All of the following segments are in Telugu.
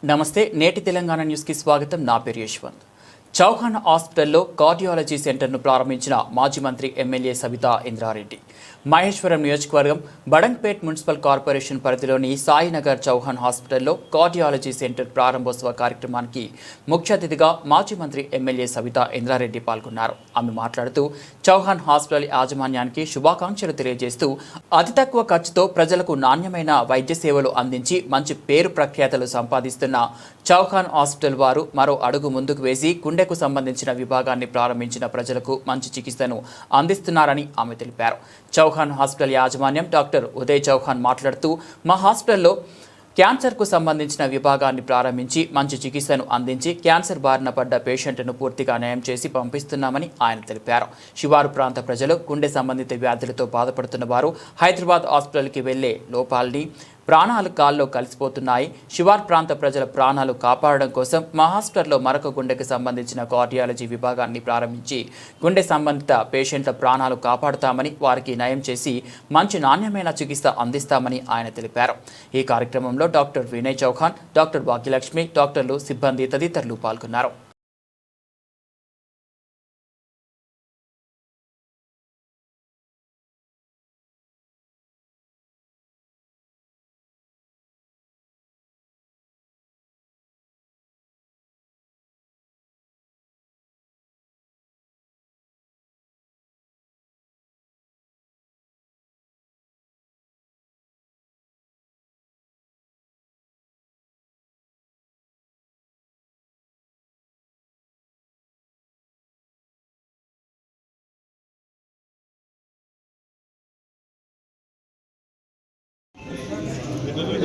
నమస్తే నేటి తెలంగాణ న్యూస్ కి స్వాగతం. నా పేరు యశ్వంత్. చౌహాన్ హాస్పిటల్లో కార్డియాలజీ సెంటర్ను ప్రారంభించిన మాజీ మంత్రి ఎమ్మెల్యే సబితా ఇంద్రారెడ్డి మహేశ్వరం నియోజకవర్గం బడంగ్పేట్ మున్సిపల్ కార్పొరేషన్ పరిధిలోని సాయినగర్ చౌహాన్ హాస్పిటల్లో కార్డియాలజీ సెంటర్ ప్రారంభోత్సవ కార్యక్రమానికి ముఖ్య అతిథిగా మాజీ మంత్రి ఎమ్మెల్యే సబితా ఇంద్రారెడ్డి పాల్గొన్నారు. ఆమె మాట్లాడుతూ చౌహాన్ హాస్పిటల్ యాజమాన్యానికి శుభాకాంక్షలు తెలియజేస్తూ అతి తక్కువ ఖర్చుతో ప్రజలకు నాణ్యమైన వైద్య సేవలు అందించి మంచి పేరు ప్రఖ్యాతలు సంపాదిస్తున్న చౌహాన్ హాస్పిటల్ వారు మరో అడుగు ముందుకు వేసి గుండెకు సంబంధించిన విభాగాన్ని ప్రారంభించిన ప్రజలకు మంచి చికిత్సను అందిస్తున్నారని ఆమె తెలిపారు. చౌహాన్ హాస్పిటల్ యాజమాన్యం డాక్టర్ ఉదయ్ చౌహాన్ మాట్లాడుతూ మా హాస్పిటల్లో క్యాన్సర్కు సంబంధించిన విభాగాన్ని ప్రారంభించి మంచి చికిత్సను అందించి క్యాన్సర్ బారిన పడ్డ పేషెంట్ను పూర్తిగా నయం చేసి పంపిస్తున్నామని ఆయన తెలిపారు. శివారు ప్రాంత ప్రజలు గుండె సంబంధిత వ్యాధులతో బాధపడుతున్న వారు హైదరాబాద్ హాస్పిటల్కి వెళ్లే లోపాలని ప్రాణాలు గాల్లో కలిసిపోతున్నాయి. శివార్ ప్రాంత ప్రజల ప్రాణాలు కాపాడడం కోసం మా హాస్పిటల్లో మరొక గుండెకు సంబంధించిన కార్డియాలజీ విభాగాన్ని ప్రారంభించి గుండె సంబంధిత పేషెంట్ల ప్రాణాలు కాపాడుతామని వారికి నయం చేసి మంచి నాణ్యమైన చికిత్స అందిస్తామని ఆయన తెలిపారు. ఈ కార్యక్రమంలో డాక్టర్ వినయ్ చౌహాన్, డాక్టర్ భాగ్యలక్ష్మి, డాక్టర్లు, సిబ్బంది తదితరులు పాల్గొన్నారు.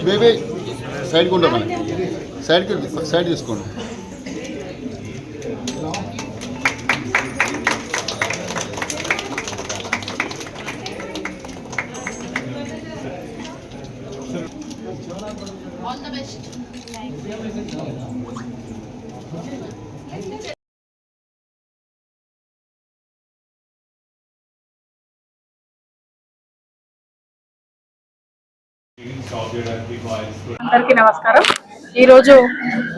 బేబీ సైడ్కి ఉండమని సైడ్ తీసుకోండి. అందరికీ నమస్కారం. ఈరోజు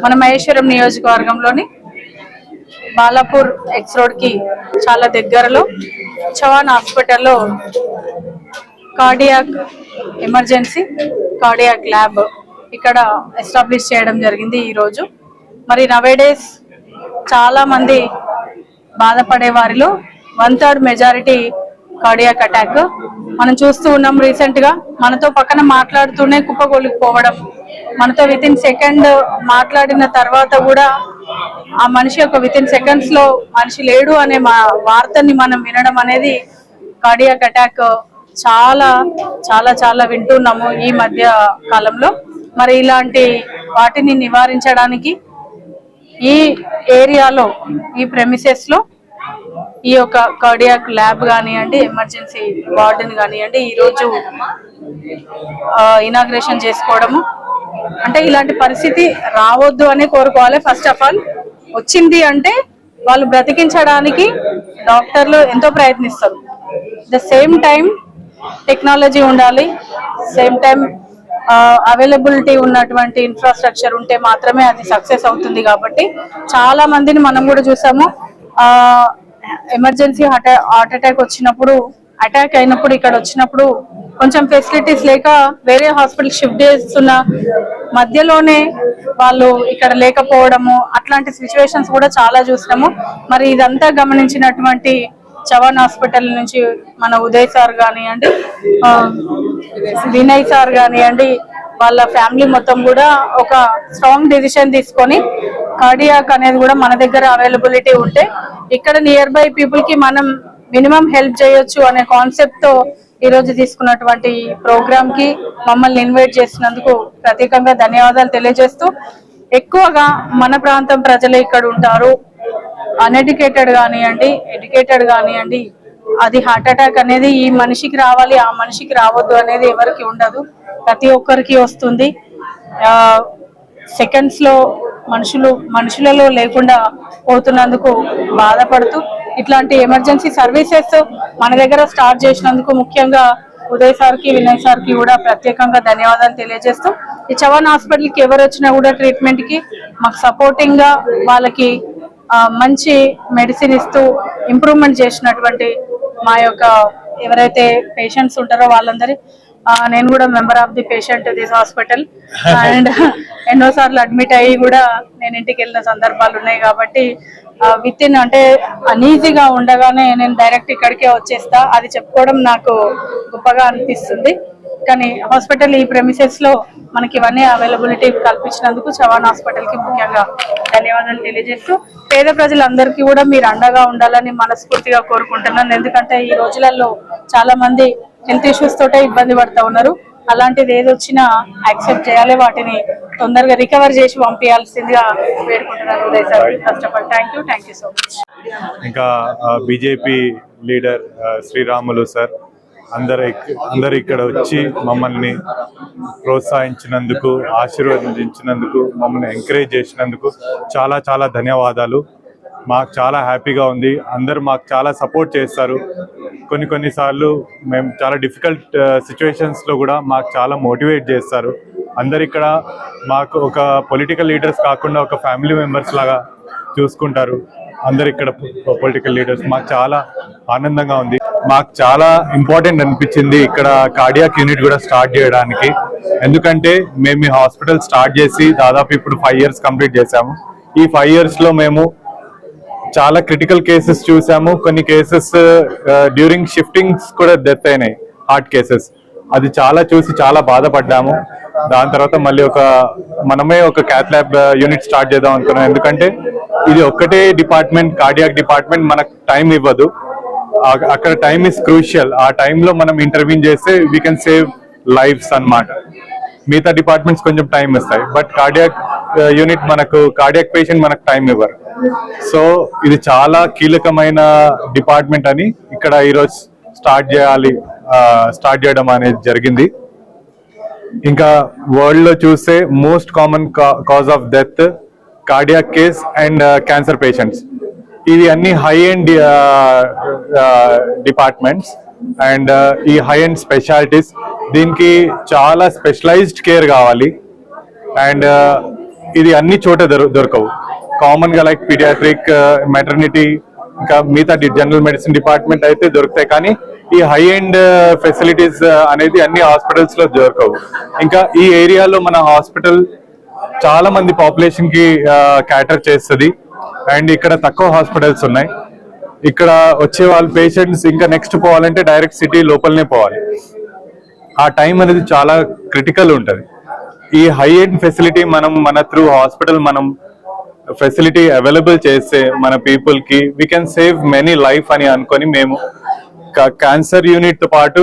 మన మహేశ్వరం నియోజకవర్గంలోని బాలాపూర్ ఎక్స్ రోడ్కి చాలా దగ్గరలో చౌహాన్ హాస్పిటల్లో కార్డియాక్ ఎమర్జెన్సీ కార్డియాక్ ల్యాబ్ ఇక్కడ ఎస్టాబ్లిష్ చేయడం జరిగింది ఈరోజు. మరి నవేడేస్ చాలా మంది బాధపడే వారిలో 1/3 మెజారిటీ కార్డియాక్ అటాక్ మనం చూస్తూ ఉన్నాం. రీసెంట్ గా మనతో పక్కన మాట్లాడుతూనే కుప్పగొలిపోవడం, మనతో వితిన్ సెకండ్ మాట్లాడిన తర్వాత కూడా ఆ మనిషి యొక్క వితిన్ సెకండ్స్ లో మనిషి లేడు అనే వార్తని మనం వినడం అనేది కార్డియాక్ అటాక్ చాలా చాలా చాలా వింటున్నాము ఈ మధ్య కాలంలో. మరి ఇలాంటి వాటిని నివారించడానికి ఈ ఏరియాలో ఈ ప్రెమిసెస్ లో ఈ యొక్క కార్డియాక్ ల్యాబ్ కానివ్వండి, ఎమర్జెన్సీ వార్డుని కానివ్వండి ఈరోజు ఇనాగ్రేషన్ చేసుకోవడము అంటే ఇలాంటి పరిస్థితి రావద్దు అని కోరుకోవాలి. ఫస్ట్ ఆఫ్ ఆల్ వచ్చింది అంటే వాళ్ళు బ్రతికించడానికి డాక్టర్లు ఎంతో ప్రయత్నిస్తారు. ద సేమ్ టైం టెక్నాలజీ ఉండాలి, సేమ్ టైం అవైలబిలిటీ ఉన్నటువంటి ఇన్ఫ్రాస్ట్రక్చర్ ఉంటే మాత్రమే అది సక్సెస్ అవుతుంది. కాబట్టి చాలా మందిని మనం కూడా చూసాము, ఎమర్జెన్సీ హార్ట్ అటాక్ వచ్చినప్పుడు, అటాక్ అయినప్పుడు ఇక్కడ వచ్చినప్పుడు కొంచెం ఫెసిలిటీస్ లేక వేరే హాస్పిటల్ షిఫ్ట్ చేస్తున్న మధ్యలోనే వాళ్ళు ఇక్కడ లేకపోవడము, అట్లాంటి సిచ్యువేషన్స్ కూడా చాలా చూసినాము. మరి ఇదంతా గమనించినటువంటి చౌహాన్ హాస్పిటల్ నుంచి మన ఉదయ్ సార్ కానివ్వండి, వినయ్ సార్ కానివ్వండి, వాళ్ళ ఫ్యామిలీ మొత్తం కూడా ఒక స్ట్రాంగ్ డిసిషన్ తీసుకొని కార్డియాక్ అనేది కూడా మన దగ్గర అవైలబిలిటీ ఉంటే ఇక్కడ నియర్ బై పీపుల్ కి మనం మినిమం హెల్ప్ చేయొచ్చు అనే కాన్సెప్ట్ తో ఈ రోజు తీసుకున్నటువంటి ప్రోగ్రామ్ కి మమ్మల్ని ఇన్వైట్ చేసినందుకు ప్రత్యేకంగా ధన్యవాదాలు తెలియజేస్తూ, ఎక్కువగా మన ప్రాంతం ప్రజలు ఇక్కడ ఉంటారు, అన్ఎడ్యుకేటెడ్ కానివ్వండి, ఎడ్యుకేటెడ్ కానివ్వండి, అది హార్ట్ అటాక్ అనేది ఈ మనిషికి రావాలి ఆ మనిషికి రావద్దు అనేది ఎవరికి ఉండదు, ప్రతి ఒక్కరికి వస్తుంది. సెకండ్స్ లో మనుషులలో లేకుండా పోతున్నందుకు బాధపడుతూ ఇట్లాంటి ఎమర్జెన్సీ సర్వీసెస్ మన దగ్గర స్టార్ట్ చేసినందుకు ముఖ్యంగా ఉదయ్ సార్కి వినయ్ సార్కి కూడా ప్రత్యేకంగా ధన్యవాదాలు తెలియజేస్తూ ఈ చవాన్ హాస్పిటల్కి ఎవరు వచ్చినా కూడా ట్రీట్మెంట్కి మాకు సపోర్టింగ్గా వాళ్ళకి మంచి మెడిసిన్ ఇస్తూ ఇంప్రూవ్మెంట్ చేసినటువంటి మా యొక్క ఎవరైతే పేషెంట్స్ ఉంటారో వాళ్ళందరి నేను కూడా member of the patient this hospital and ఎన్నోసార్లు అడ్మిట్ అయ్యి కూడా నేను ఇంటికి వెళ్ళిన సందర్భాలు ఉన్నాయి కాబట్టి విత్ ఇన్ అంటే అన్ఈజీగా ఉండగానే నేను డైరెక్ట్ ఇక్కడికే వచ్చేస్తా. అది చెప్పుకోవడం నాకు గొప్పగా అనిపిస్తుంది. కానీ హాస్పిటల్ ఈ ప్రెమిసెస్ లో మనకి ఇవన్నీ అవైలబిలిటీ కల్పించినందుకు చవాన్ హాస్పిటల్ కి ముఖ్యంగా ధన్యవాదాలు తెలియజేస్తూ పేద ప్రజలందరికీ కూడా మీరు అండగా ఉండాలని మనస్ఫూర్తిగా కోరుకుంటున్నాను. ఎందుకంటే ఈ రోజులలో చాలా మంది హెల్త్ ఇష్యూస్ తోటే ఇబ్బంది పడుతూ ఉన్నారు. అలాంటిది ఏది వచ్చినా యాక్సెప్ట్ చేయాలి, వాటిని తొందరగా రికవర్ చేసి పంపించాల్సిందిగా వేడుకుంటున్నాను. Uday sir first of all thank you so much. ఇంకా బీజేపీ లీడర్ శ్రీరాములు సార్ అందరు ఇక్కడ వచ్చి మమ్మల్ని ప్రోత్సహించినందుకు, ఆశీర్వదించినందుకు, మమ్మల్ని ఎంకరేజ్ చేసినందుకు చాలా చాలా ధన్యవాదాలు. మాకు చాలా హ్యాపీగా ఉంది. అందరు మాకు చాలా సపోర్ట్ చేస్తారు. కొన్నిసార్లు మేము చాలా డిఫికల్ట్ సిచ్యువేషన్స్లో కూడా మాకు చాలా మోటివేట్ చేస్తారు. అందరు ఇక్కడ మాకు ఒక పొలిటికల్ లీడర్స్ కాకుండా ఒక ఫ్యామిలీ మెంబర్స్ లాగా చూసుకుంటారు. అందరు ఇక్కడ పొలిటికల్ లీడర్స్. మాకు చాలా ఆనందంగా ఉంది. మాకు చాలా ఇంపార్టెంట్ అనిపించింది ఇక్కడ కార్డియాక్ యూనిట్ కూడా స్టార్ట్ చేయడానికి. ఎందుకంటే మేము ఈ హాస్పిటల్ స్టార్ట్ చేసి దాదాపు ఇప్పుడు 5 years కంప్లీట్ చేశాము. ఈ 5 yearsలో మేము చాలా క్రిటికల్ కేసెస్ చూసాము. కొన్ని కేసెస్ డ్యూరింగ్ షిఫ్టింగ్స్ కూడా డెత్ అయినాయి, హార్ట్ కేసెస్. అది చూసి చాలా బాధపడ్డాము. దాని తర్వాత మళ్ళీ మనమే ఒక క్యాత్ ల్యాబ్ యూనిట్ స్టార్ట్ చేద్దాం అనుకున్నాం. ఎందుకంటే ఇది ఒక్కటే డిపార్ట్మెంట్, కార్డియాక్ డిపార్ట్మెంట్ మనకు టైం ఇవ్వదు. అక్కడ టైం ఇస్ క్రూషియల్. ఆ టైంలో మనం ఇంటర్వ్యూన్ చేస్తే వీ కెన్ సేవ్ లైఫ్స్ అన్నమాట. మిగతా డిపార్ట్మెంట్స్ కొంచెం టైం ఇస్తాయి, but cardiac unit cardiac patient మనకు టైం ఇవ్వరు. సో ఇది చాలా కీలకమైన డిపార్ట్మెంట్ అని ఇక్కడ ఈరోజు స్టార్ట్ చేయడం అనేది జరిగింది. ఇంకా వరల్డ్ లో చూస్తే most common cause of death cardiac case and cancer patients. ఇవి అన్ని హై ఎండ్ డిపార్ట్మెంట్స్ అండ్ ఈ హై ఎండ్ స్పెషాలిటీస్. దీనికి చాలా స్పెషలైజ్డ్ కేర్ కావాలి అండ్ ఇది అన్ని చోట దొరకవు. కామన్ గా లైక్ పీడియాట్రిక్, మెటర్నిటీ, ఇంకా మిగతా జనరల్ మెడిసిన్ డిపార్ట్మెంట్ అయితే దొరుకుతాయి. కానీ ఈ హై ఎండ్ ఫెసిలిటీస్ అనేది అన్ని హాస్పిటల్స్ లో దొరకవు. ఇంకా ఈ ఏరియాలో మన హాస్పిటల్ చాలా మంది పాపులేషన్ కి క్యాటర్ చేస్తుంది అండ్ ఇక్కడ తక్కువ హాస్పిటల్స్ ఉన్నాయి. ఇక్కడ వచ్చే వాళ్ళ పేషెంట్స్ ఇంకా నెక్స్ట్ పోవాలంటే డైరెక్ట్ సిటీ లోపలనే పోవాలి. ఆ టైం అనేది చాలా క్రిటికల్ ఉంటుంది. ఈ హై ఎండ్ ఫెసిలిటీ మన త్రూ హాస్పిటల్ ఫెసిలిటీ అవైలబుల్ చేస్తే మన పీపుల్ కి we can save many life అని అనుకొని మేము క్యాన్సర్ యూనిట్ తో పాటు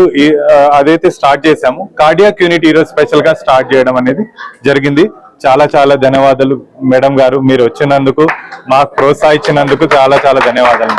అదైతే స్టార్ట్ చేశాము, కార్డియాక్ యూనిట్ ఈరోజు స్పెషల్ గా స్టార్ట్ చేయడం అనేది జరిగింది. చాలా చాలా ధన్యవాదాలు మేడం గారు, మీరు వచ్చినందుకు, మాకు ప్రోత్సహించినందుకు చాలా చాలా ధన్యవాదాలు.